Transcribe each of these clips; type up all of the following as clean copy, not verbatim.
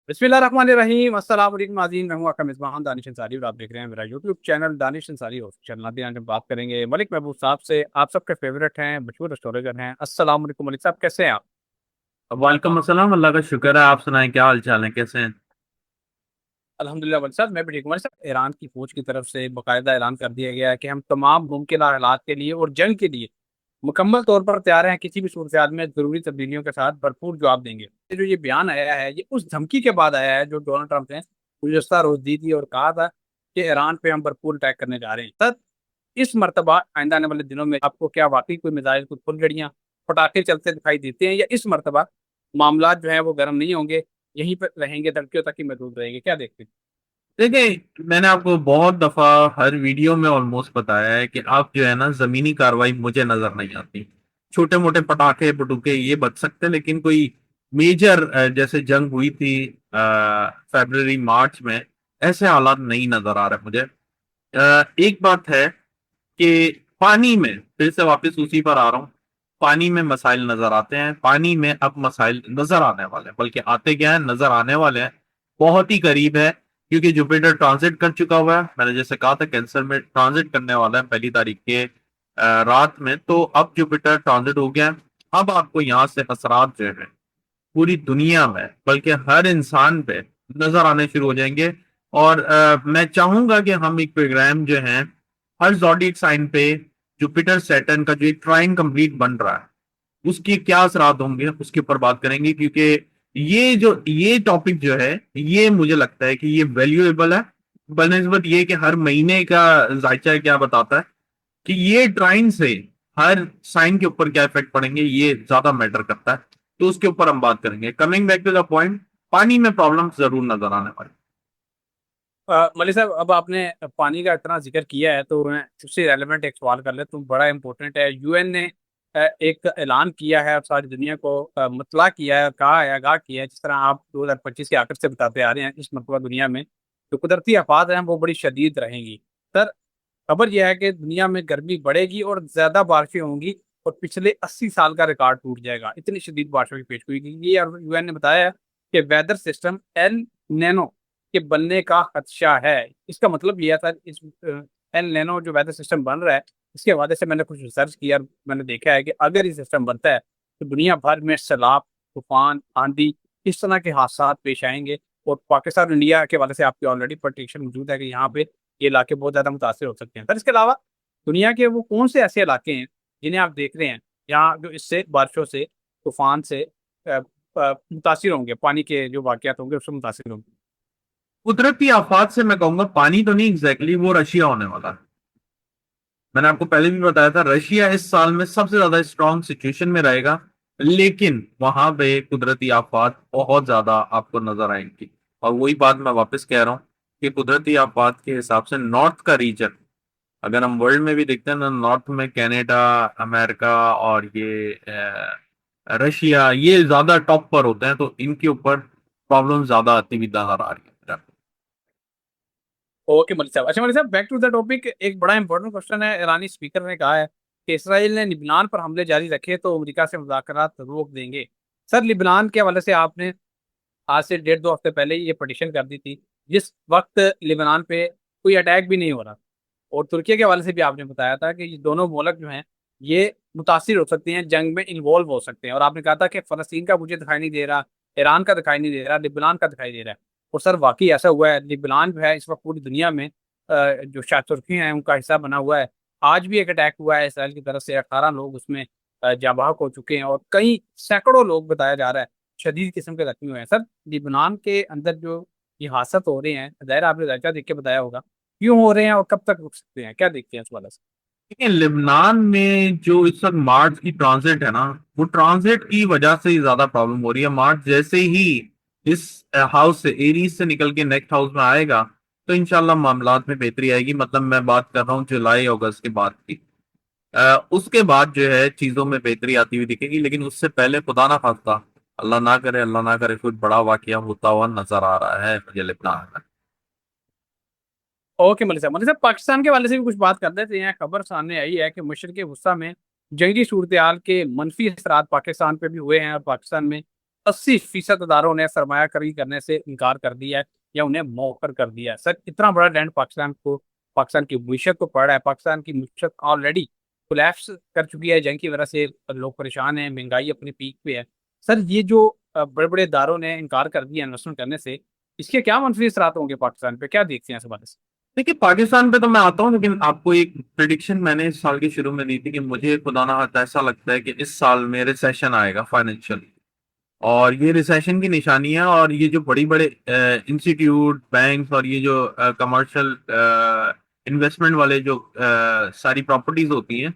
बिस्मिल्लाहिर्रहमानिर्रहीम अस्सलाम वालेकुम नाज़रीन, मैं हूं आपका मेज़बान दानिश अंसारी और आप देख रहे हैं मेरा YouTube channel Danish Ansari official. नाज़रीन, आज हम बात करेंगे मलिक महबूब साहब से। आप सबके फेवरेट हैं, मशहूर एस्ट्रोलॉजर हैं। अस्सलाम वालेकुम मलिक साहब, कैसे हैं आप? वालेकुम अस्सलाम। अल्लाह का शुक्र है। आप सुनाएं, क्या हाल चाल है, कैसे हैं? अल्हम्दुलिल्लाह मलिक साहब, मैं भी ठीक हूँ। मलिक साहब, ईरान की फौज की तरफ से बाकायदा ऐलान कर दिया गया है कि हम तमाम मुमकिन हालात के लिए और जंग के लिए मुकम्मल तौर पर तैयार हैं। किसी भी सूरत हाल में जरूरी तब्दीलियों के साथ भरपूर जवाब देंगे। ये जो ये बयान आया है, ये उस धमकी के बाद आया है जो डोनाल्ड ट्रंप ने गुज़श्ता रोज दी थी और कहा था कि ईरान पे हम भरपूर अटैक करने जा रहे हैं। सर, इस मर्तबा आइंदा आने वाले दिनों में आपको क्या वाकई कोई मिसाइल, कोई फुलझड़ियाँ, पटाखे चलते दिखाई देते हैं, या इस मर्तबा मामला जो है वो गर्म नहीं होंगे, यहीं पर रहेंगे, धड़कियों तक ही महदूद रहेंगे? क्या देखते हैं? देखिए, मैंने आपको बहुत दफा हर वीडियो में ऑलमोस्ट बताया है कि आप जो है ना, जमीनी कार्रवाई मुझे नजर नहीं आती। छोटे मोटे पटाखे पटुके ये बच सकते हैं, लेकिन कोई मेजर जैसे जंग हुई थी फरवरी मार्च में, ऐसे हालात नहीं नजर आ रहे मुझे। एक बात है कि पानी में फिर से वापस उसी पर आ रहा हूँ। पानी में मसाइल नजर आते हैं, पानी में अब मसाइल नजर आने वाले हैं, बल्कि आते क्या है, नजर आने वाले हैं। बहुत ही करीब है, क्योंकि जुपिटर ट्रांजिट कर चुका हुआ है। मैंने जैसे कहा था, कैंसर में ट्रांजिट करने वाला है 1 तारीख के रात में। तो अब जुपिटर ट्रांजिट हो गया है। अब आपको यहाँ से असरात जो है पूरी दुनिया में, बल्कि हर इंसान पे नजर आने शुरू हो जाएंगे। और मैं चाहूंगा कि हम एक प्रोग्राम जो है, हर जॉडिक साइन पे जुपिटर सैटर्न का जो एक ट्राइन कंप्लीट बन रहा है, उसके क्या असरात होंगे उसके ऊपर बात करेंगे। क्योंकि ये टॉपिक जो है, ये मुझे लगता है कि ये वैल्यूएबल है। बनस्बत ये कि हर महीने का जायचा क्या बताता है कि ये ट्राइन से हर साइन के ऊपर क्या इफेक्ट पड़ेंगे, ये ज्यादा मैटर करता है। तो उसके ऊपर हम बात करेंगे। Coming back to the point, पानी में प्रॉब्लम जरूर नजर आने वाली। मलिक साहब, अब आपने पानी का इतना जिक्र किया है तो मैं सबसे रेलेवेंट एक सवाल कर ले, तो बड़ा इंपॉर्टेंट है। यूएन ने एक ऐलान किया है और सारी दुनिया को मुतला किया है, कहा है, आगाह किया है। जिस तरह आप 2025 के आखिर से बताते आ रहे हैं, इस मरतबा दुनिया में जो कुदरती आफात हैं वो बड़ी शदीद रहेंगी। सर, खबर यह है कि दुनिया में गर्मी बढ़ेगी और ज्यादा बारिशें होंगी और पिछले 80 साल का रिकॉर्ड टूट जाएगा। इतनी शदीद बारिशों की पेशगोई की ये यूएन ने बताया है कि वेदर सिस्टम एल नैनो के बनने का खदशा है। इसका मतलब यह था, इस एल नैनो जो वेदर सिस्टम बन रहा है, इसके हवाले से मैंने कुछ रिसर्च किया और मैंने देखा है कि अगर ये सिस्टम बनता है तो दुनिया भर में सैलाब, तूफान, आंधी, इस तरह के हादसा पेश आएंगे। और पाकिस्तान और इंडिया के हवाले से आपकी ऑलरेडी प्रोटेक्शन मौजूद है कि यहाँ पे ये इलाके बहुत ज्यादा मुतासर हो सकते हैं। सर, इसके अलावा दुनिया के वो कौन से ऐसे इलाके हैं जिन्हें आप देख रहे हैं यहाँ जो इससे, बारिशों से, तूफान से मुतासर होंगे, पानी के जो वाकयात होंगे उससे मुतासर होंगे? कुदरती आफात से मैं कहूंगा पानी तो नहीं एग्जैक्टली, वो रशिया होने वाला है। मैंने आपको पहले भी बताया था, रशिया इस साल में सबसे ज्यादा स्ट्रांग सिचुएशन में रहेगा। लेकिन वहां पे कुदरती आफात बहुत ज्यादा आपको नजर आएंगी। और वही बात मैं वापस कह रहा हूँ कि कुदरती आफात के हिसाब से नॉर्थ का रीजन, अगर हम वर्ल्ड में भी देखते हैं ना, नॉर्थ में कनाडा, अमेरिका और ये रशिया, ये ज्यादा टॉप पर होते हैं। तो इनके ऊपर प्रॉब्लम ज्यादा आती हुई नजर आ रही है। ओके मलिक साहब, अच्छा मलिक साहब, बैक टू द टॉपिक। एक बड़ा इंपॉर्टेंट क्वेश्चन है। ईरानी स्पीकर ने कहा है कि इसराइल ने लिबनान पर हमले जारी रखे तो अमेरिका से मुज़ाकरात रोक देंगे। सर, लिबनान के हवाले से आपने आज से 1.5-2 हफ्ते पहले ये पटिशन कर दी थी, जिस वक्त लिबनान पे कोई अटैक भी नहीं हो रहा। और तुर्की के हवाले से भी आपने बताया था कि ये दोनों मुल्क जो हैं ये मुतासिर हो सकते हैं, जंग में इन्वॉल्व हो सकते हैं। और आपने कहा था कि फ़लस्तीन का मुझे दिखाई नहीं दे रहा, ईरान का दिखाई नहीं दे रहा, लिबनान का दिखाई दे रहा है। और सर, वाकई ऐसा हुआ है। लिबनान जो है इस वक्त पूरी दुनिया में जो शायद तुर्की हैं उनका हिस्सा बना हुआ है। आज भी एक अटैक हुआ है इसराइल की तरफ से, 18 लोग उसमें जाँ बहक हो चुके हैं और कई सैकड़ों लोग, बताया जा रहा है, शदीद किस्म के जख्मी हुए हैं। सर, लिबनान के अंदर जो ये हादसा हो रहे हैं, ज़ाहिर है आपने जायका देख के बताया होगा, क्यों हो रहे हैं और कब तक रुक सकते हैं? क्या देखते हैं इस वाले से? देखिए, लेबनान में जो इस वक्त मार्च की ट्रांजिट है ना, वो ट्रांजिट की वजह से ही ज्यादा प्रॉब्लम हो रही है। मार्च जैसे ही इस हाउस से, एरीज से निकल के नेक्स्ट हाउस में आएगा, तो इंशाल्लाह मामलात में बेहतरी आएगी। मतलब मैं बात कर रहा हूँ जुलाई अगस्त के बाद की। उसके बाद जो है चीजों में बेहतरी आती हुई दिखेगी। लेकिन उससे पहले खुदा ना खास्ता, अल्लाह ना करे, अल्लाह ना करे, कुछ बड़ा वाकया होता हुआ नजर आ रहा है मुझे लेबनान में। ओके मलिक साहब, पाकिस्तान के वाले से भी कुछ बात कर लेते हैं। खबर सामने आई है कि मशरक़ी वस्ता में जंगी सूरत हाल के मनफी असरात पाकिस्तान पे भी हुए हैं और पाकिस्तान में 80% अदारों ने सरमायाकारी करने से इनकार कर दिया है या उन्हें मौखर कर दिया है। सर, इतना बड़ा डेंट पाकिस्तान की मीशत को पड़ा है। पाकिस्तान की मीशत ऑलरेडी कोलैप्स कर चुकी है, जंग की वजह से लोग परेशान हैं, महंगाई अपने पीक पे है। सर, ये जो बड़े बड़े इदारों ने इनकार कर दिया इन्वेस्टमेंट करने से, इसके क्या मनफी असरात होंगे पाकिस्तान पे, क्या देखते हैं इस बारे से? देखिए, पाकिस्तान पे तो मैं आता हूँ, लेकिन आपको एक प्रिडिक्शन मैंने इस साल के शुरू में दी थी कि मुझे खुदा ना खास्ता ऐसा लगता है कि इस साल में रिसेशन आएगा फाइनेंशियल। और ये रिसेशन की निशानी है। और ये जो बड़ी बड़े इंस्टीट्यूट, बैंक्स और ये जो कमर्शियल इन्वेस्टमेंट वाले जो सारी प्रॉपर्टीज होती हैं,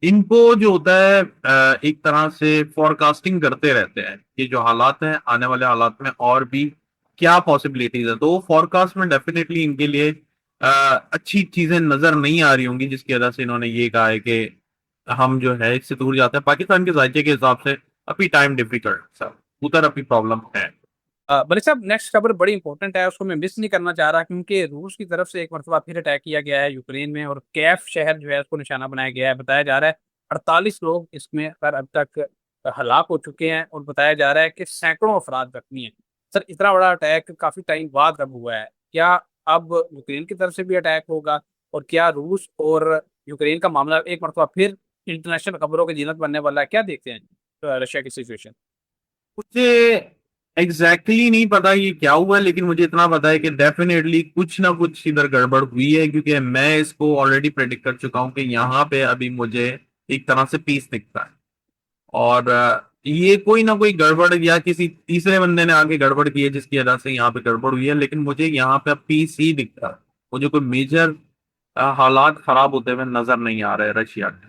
इनको जो होता है एक तरह से फोरकास्टिंग करते रहते हैं कि जो हालात हैं आने वाले हालात में और भी क्या पॉसिबिलिटीज है। तो फोरकास्ट में डेफिनेटली इनके लिए अच्छी चीजें नजर नहीं आ रही होंगी, जिसकी वजह से इन्होंने ये कहा है कि हम जो है इससे दूर जाते हैं। पाकिस्तान के जायके के हिसाब से अभी टाइम डिफिकल्ट सर, उधर अभी प्रॉब्लम है। मलिक साहब, नेक्स्ट खबर बड़ी इंपॉर्टेंट है, उसको मैं मिस नहीं करना चाह रहा, क्योंकि रूस की तरफ से एक मरतबा फिर अटैक किया गया है यूक्रेन में, और कैफ शहर जो है उसको निशाना बनाया गया है। बताया जा रहा है 48 लोग इसमें सर अब तक हलाक हो चुके हैं, और बताया जा रहा है कि सैकड़ों अफराद जख्मी हैं। सर, इतना बड़ा अटैक काफी टाइम बाद अब हुआ है, क्या अब यूक्रेन की तरफ से भी अटैक होगा, और क्या रूस और यूक्रेन का मामला एक मरतबा फिर इंटरनेशनल खबरों की जीनत बनने वाला है? क्या देखते हैं रशिया की सिचुएशन? मुझे एग्जैक्टली नहीं पता ये क्या हुआ, लेकिन मुझे इतना पता है कि डेफिनेटली कुछ ना कुछ इधर गड़बड़ हुई है, क्योंकि मैं इसको ऑलरेडी प्रेडिक्ट कर चुका हूं कि यहाँ पे अभी मुझे एक तरह से पीस दिखता है। और ये कोई ना कोई गड़बड़ या किसी तीसरे बंदे ने आगे गड़बड़ की है, जिसकी वजह से यहाँ पे गड़बड़ हुई है। लेकिन मुझे यहाँ पे अब पीस ही दिखता है। मुझे कोई मेजर हालात खराब होते हुए नजर नहीं आ रहे रशिया के।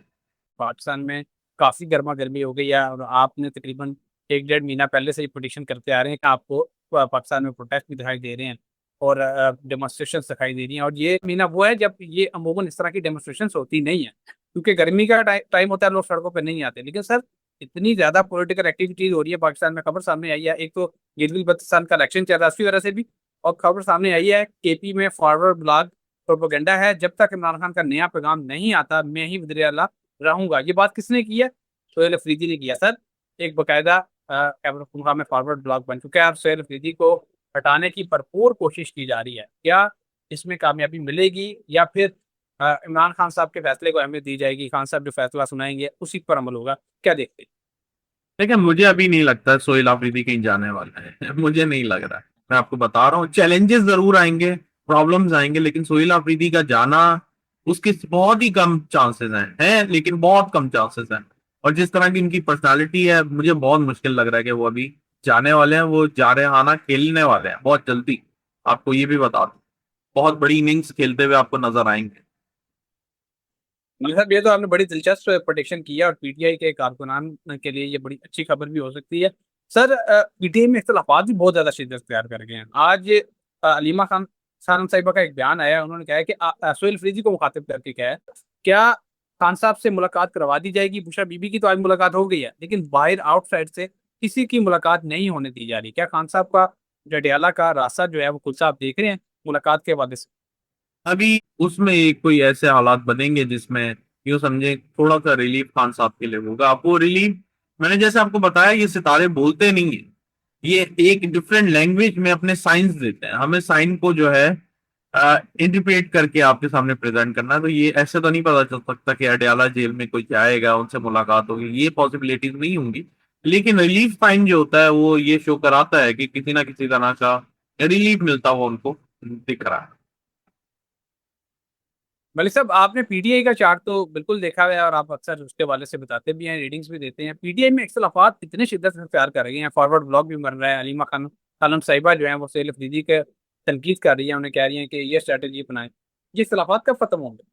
पाकिस्तान में काफी गर्मा गर्मी हो गई है, और आपने तकरीबन 1 डेढ़ महीना पहले से ही प्रोडिक्शन करते आ रहे हैं कि आपको पाकिस्तान में प्रोटेस्ट भी दिखाई दे रहे हैं, और डेमोस्ट्रेशन दिखाई दे रही हैं। और ये महीना वो है जब ये अमूमन इस तरह की डेमोस्ट्रेशन होती नहीं है, क्योंकि गर्मी का टाइम होता है, लोग सड़कों पर नहीं आते। लेकिन सर, इतनी ज्यादा पॉलिटिकल एक्टिविटीज हो रही है पाकिस्तान में। खबर सामने आई है, एक तो गिलगित बल्तिस्तान का इलेक्शन चल रहा है उसकी वजह से भी, और खबर सामने आई है केपी में फॉरवर्ड ब्लॉग प्रोपोगंडा है, जब तक इमरान खान का नया पैगाम नहीं आता मैं ही वज़ीर आला रहूंगा। ये बात किसने की है? सोहेल अफरीदी ने किया सर। एक बकायदा खैबर पख्तूनख्वा में फॉरवर्ड ब्लॉग बन चुका है, और सोहेल अफरीदी को हटाने की भरपूर कोशिश की जा रही है। क्या इसमें कामयाबी मिलेगी, या फिर इमरान खान साहब के फैसले को अहमियत दी जाएगी, खान साहब जो फैसला सुनाएंगे उसी पर अमल होगा? क्या देखते हैं? देखिए, मुझे अभी नहीं लगता सोहेल आफरीदी कहीं जाने वाला है। मुझे नहीं लग रहा है। मैं आपको बता रहा हूँ, चैलेंजेस जरूर आएंगे, प्रॉब्लम्स आएंगे, लेकिन सोहेल आफरीदी का जाना, उसके बहुत ही कम चांसेस हैं, लेकिन बहुत कम चांसेस हैं। और जिस तरह की इनकी पर्सनालिटी है, मुझे बहुत मुश्किल लग रहा है कि वो अभी जाने वाले हैं। वो जा रहे हाना खेलने वाले हैं बहुत जल्दी। आपको ये भी बता दूं, बहुत बड़ी इनिंग्स खेलते हुए आपको नजर आएंगे। मतलब ये तो आपने बड़ी दिलचस्प प्रोडिक्शन की है, और पीटीआई के कारकुनान के लिए ये बड़ी अच्छी खबर भी हो सकती है। सर, पीटीआई में इख्तलाफात भी बहुत ज्यादा शिद्दत अख्तियार कर गए हैं। आज अलीमा खान सानम साहिबा का एक बयान आया, उन्होंने कहा है कि सोहेल अफरीदी को मुखातिब करके कहा है, क्या खान साहब से मुलाकात करवा दी जाएगी? बुशरा बीबी की तो आज मुलाकात हो गई है, लेकिन बाहर आउटसाइड से किसी की मुलाकात नहीं होने दी जा रही। क्या खान साहब का जडियाला का रास्ता जो है वो खुद साहब देख रहे हैं मुलाकात के हवाले से? अभी उसमें एक कोई ऐसे हालात बनेंगे जिसमें यूं समझे थोड़ा सा रिलीफ खान साहब के लिए होगा। आपको रिलीफ, मैंने जैसे आपको बताया, ये सितारे बोलते नहीं है। ये एक डिफरेंट लैंग्वेज में अपने साइंस देते हैं। हमें साइन को जो है इंटरप्रेट करके आपके सामने प्रेजेंट करना है। तो ये ऐसे तो नहीं पता चल सकता कि अडयाला जेल में कोई जाएगा, उनसे मुलाकात होगी, ये पॉसिबिलिटीज नहीं होंगी। लेकिन रिलीफ साइन जो होता है वो ये शो कराता है कि किसी ना किसी तरह का रिलीफ मिलता हुआ उनको दिख रहा है। मलिक साहब, आपने पीटीआई का चार्ट तो बिल्कुल देखा हुआ है, और आप अक्सर उसके वाले से बताते भी हैं, रीडिंग्स भी देते हैं। पीटीआई में इख्तलाफात इतने शिद्दत से अख्तियार कर रहे हैं, फॉरवर्ड ब्लॉग भी बन रहा है, अलीमा खान खानम साहिबा जो है वो सोहेल अफरीदी के तनकीद कर रही है, उन्हें कह रही हैं कि ये स्ट्रैटेजी अपनाएं। ये इख्तलाफात कब खत्म होंगे?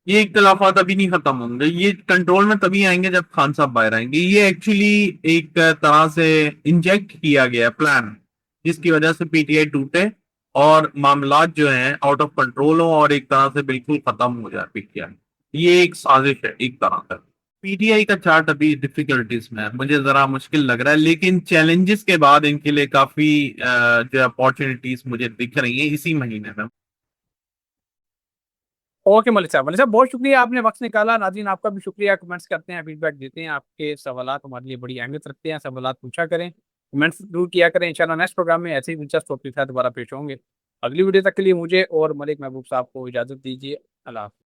ये इख्तलाफात अभी नहीं खत्म होंगे। ये कंट्रोल में तभी आएंगे जब खान साहब बाहर आएंगे। ये एक्चुअली एक तरह से इंजेक्ट किया गया प्लान, जिसकी वजह से पीटीआई टूटे और मामलात जो हैं आउट ऑफ कंट्रोल हो और एक तरह से बिल्कुल खत्म हो जाए पीटीआई। ये एक साजिश है एक तरह से। पीटीआई का चार्ट अभी डिफिकल्टीज में है, मुझे जरा मुश्किल लग रहा है, लेकिन चैलेंजेस के बाद इनके लिए काफी जो अपॉर्चुनिटीज मुझे दिख रही है इसी महीने में। ओके मलिक साहब बहुत शुक्रिया, आपने वक्त निकाला। नाज़रीन, आपका भी शुक्रिया, कमेंट्स करते हैं, फीडबैक देते हैं, आपके सवालात हमारे लिए बड़ी अहमियत रखते हैं, सवालात पूछा करें। कमेंट्स जरूर किया करें। इंशाल्लाह नेक्स्ट प्रोग्राम में ऐसे ही दिलचस्प टॉपिक के साथ दोबारा पेश होंगे। अगली वीडियो तक के लिए मुझे और मलिक महबूब साहब को इजाज़त दीजिए। अल्लाह हाफ़िज़।